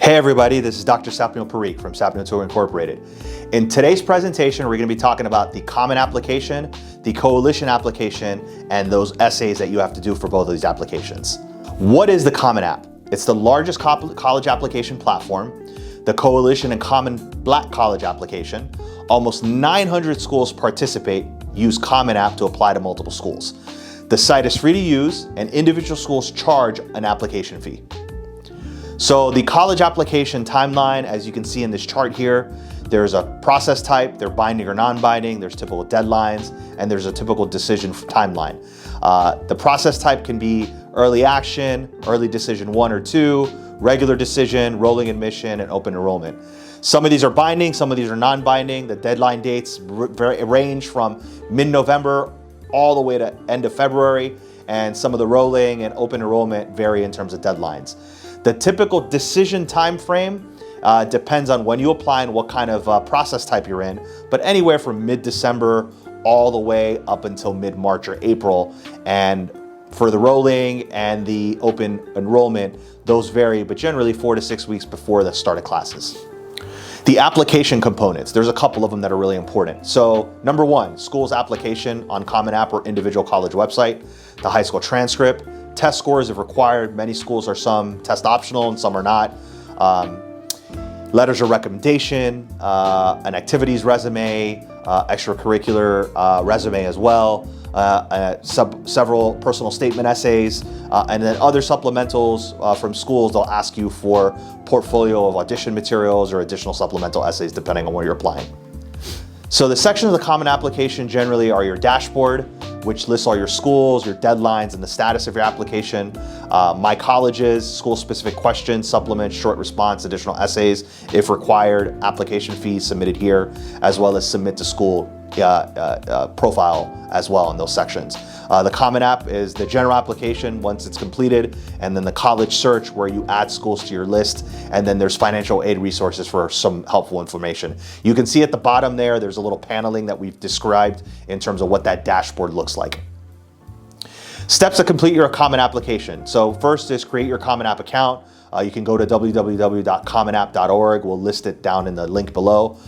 Hey everybody, this is Dr. Sapneil Tutoring from Sapneil Tutoring Incorporated. In today's presentation, we're going to be talking about the Common Application, the Coalition Application, and those essays that you have to do for both of these applications. What is the Common App? It's the largest college application platform, the Coalition and Common Black College application. Almost 900 schools participate, use Common App to apply to multiple schools. The site is free to use, and individual schools charge an application fee. So the college application timeline, as you can see in this chart here, there's a process type, they're binding or non-binding, there's typical deadlines, and there's a typical decision timeline. The process type can be early action, early decision 1 or 2, regular decision, rolling admission, and open enrollment. Some of these are binding, some of these are non-binding. The deadline dates range from mid-November all the way to end of February, and some of the rolling and open enrollment vary in terms of deadlines. The typical decision time frame depends on when you apply and what kind of process type you're in, but anywhere from mid-December all the way up until mid-March or April. And for the rolling and the open enrollment, those vary, but generally 4 to 6 weeks before the start of classes. The application components, there's a couple of them that are really important. So number 1, school's application on Common App or individual college website, the high school transcript, test scores if required. Many schools are some test optional and some are not. Letters of recommendation, an activities resume, extracurricular resume as well, several personal statement essays, and then other supplementals from schools. They'll ask you for portfolio of audition materials or additional supplemental essays depending on where you're applying. So the sections of the Common Application generally are your dashboard, which lists all your schools, your deadlines, and the status of your application. My colleges, school-specific questions, supplements, short response, additional essays, if required, application fees submitted here, as well as submit to school profile as well in those sections. The Common App is the general application once it's completed, and then the college search where you add schools to your list, and then there's financial aid resources for some helpful information. You can see at the bottom there's a little paneling that we've described in terms of what that dashboard looks like. Steps to complete your Common Application. So first is create your Common App account. You can go to www.commonapp.org. We'll list it down in the link below.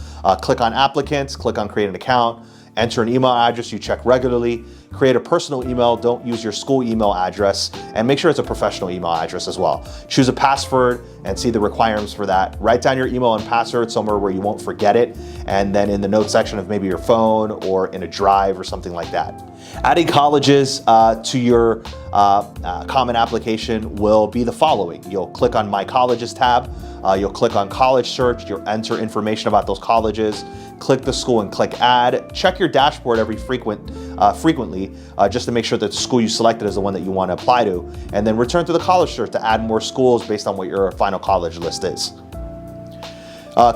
Click on Applicants, click on Create an Account, enter an email address you check regularly, create a personal email, don't use your school email address, and make sure it's a professional email address as well. Choose a password and see the requirements for that. Write down your email and password somewhere where you won't forget it, and then in the notes section of maybe your phone or in a drive or something like that. Adding colleges to your Common Application will be the following. You'll click on My Colleges tab, you'll click on College Search, you'll enter information about those colleges, click the school and click Add. Check your dashboard frequently just to make sure that the school you selected is the one that you want to apply to, and then return to the College Search to add more schools based on what your final college list is.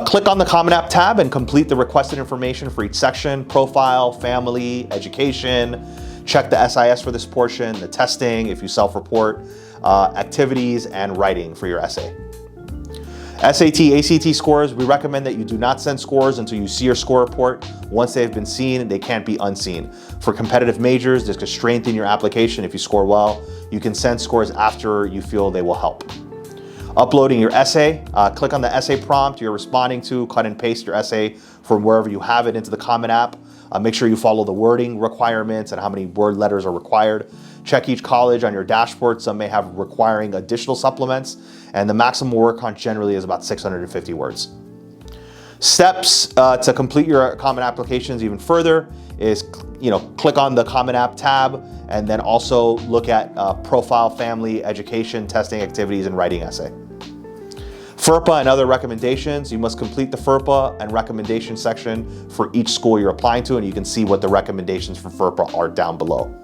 Click on the Common App tab and complete the requested information for each section: profile, family, education. Check the ESSAYS for this portion, the testing if you self-report, activities, and writing for your essay. SAT, ACT scores, we recommend that you do not send scores until you see your score report. Once they've been seen, they can't be unseen. For competitive majors, this could strengthen your application if you score well. You can send scores after you feel they will help. Uploading your essay, click on the essay prompt you're responding to, cut and paste your essay from wherever you have it into the Common App. Make sure you follow the wording requirements and how many word letters are required. Check each college on your dashboard. Some may have requiring additional supplements, and the maximum word count generally is about 650 words. Steps to complete your Common Applications even further is, click on the Common App tab, and then also look at profile, family, education, testing, activities, and writing essay. FERPA and other recommendations, you must complete the FERPA and recommendation section for each school you're applying to, and you can see what the recommendations for FERPA are down below.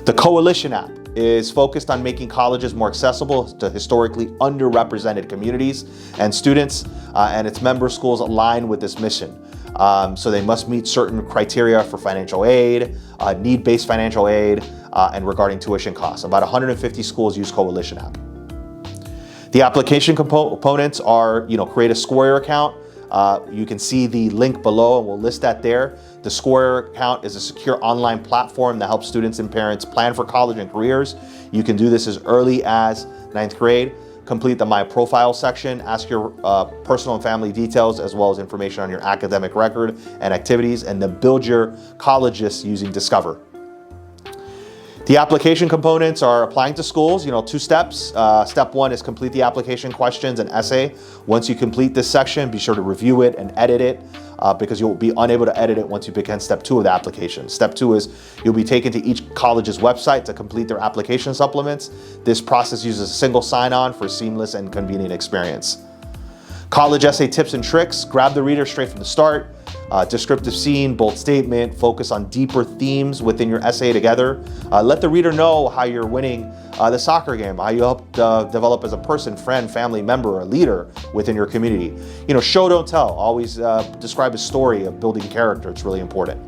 The Coalition app is focused on making colleges more accessible to historically underrepresented communities and students, and its member schools align with this mission. So they must meet certain criteria for financial aid, need-based financial aid, and regarding tuition costs. About 150 schools use Coalition app. The application components are, create a Square account. You can see the link below, and we'll list that there. The Square account is a secure online platform that helps students and parents plan for college and careers. You can do this as early as 9th grade. complete the My Profile section, ask your personal and family details, as well as information on your academic record and activities, and then build your college list using Discover. The application components are applying to schools, 2 steps. Step 1 is complete the application questions and essay. Once you complete this section, be sure to review it and edit it because you'll be unable to edit it once you begin step 2 of the application. Step 2 is you'll be taken to each college's website to complete their application supplements. This process uses a single sign-on for a seamless and convenient experience. College essay tips and tricks. Grab the reader straight from the start. Descriptive scene, bold statement, focus on deeper themes within your essay together. Let the reader know how you're winning the soccer game, how you help develop as a person, friend, family member, or leader within your community. Show, don't tell. Always describe a story of building character. It's really important.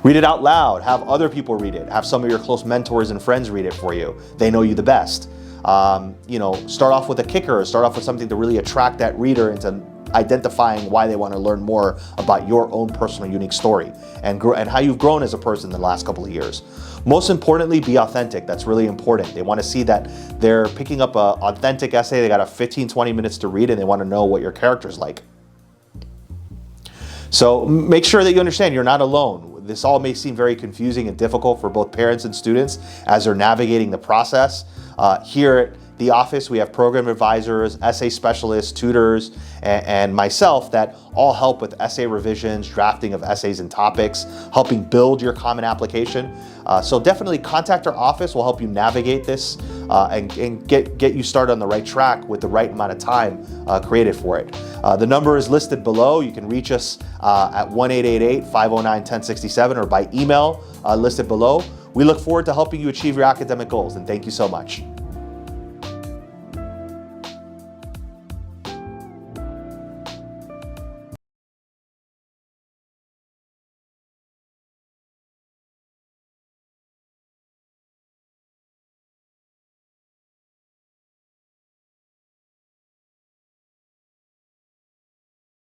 Read it out loud. Have other people read it. Have some of your close mentors and friends read it for you. They know you the best. Start off with a kicker. Start off with something to really attract that reader into identifying why they want to learn more about your own personal unique story and how you've grown as a person in the last couple of years. Most importantly, be authentic. That's really important. They want to see that they're picking up an authentic essay. They got a 15-20 minutes to read and they want to know what your character's like. So make sure that you understand you're not alone. This all may seem very confusing and difficult for both parents and students as they're navigating the process. Here at the office, we have program advisors, essay specialists, tutors, and myself that all help with essay revisions, drafting of essays and topics, helping build your common application. So definitely contact our office. We'll help you navigate this and get you started on the right track with the right amount of time created for it. The number is listed below. You can reach us at 1-888-509-1067 or by email listed below. We look forward to helping you achieve your academic goals, and thank you so much.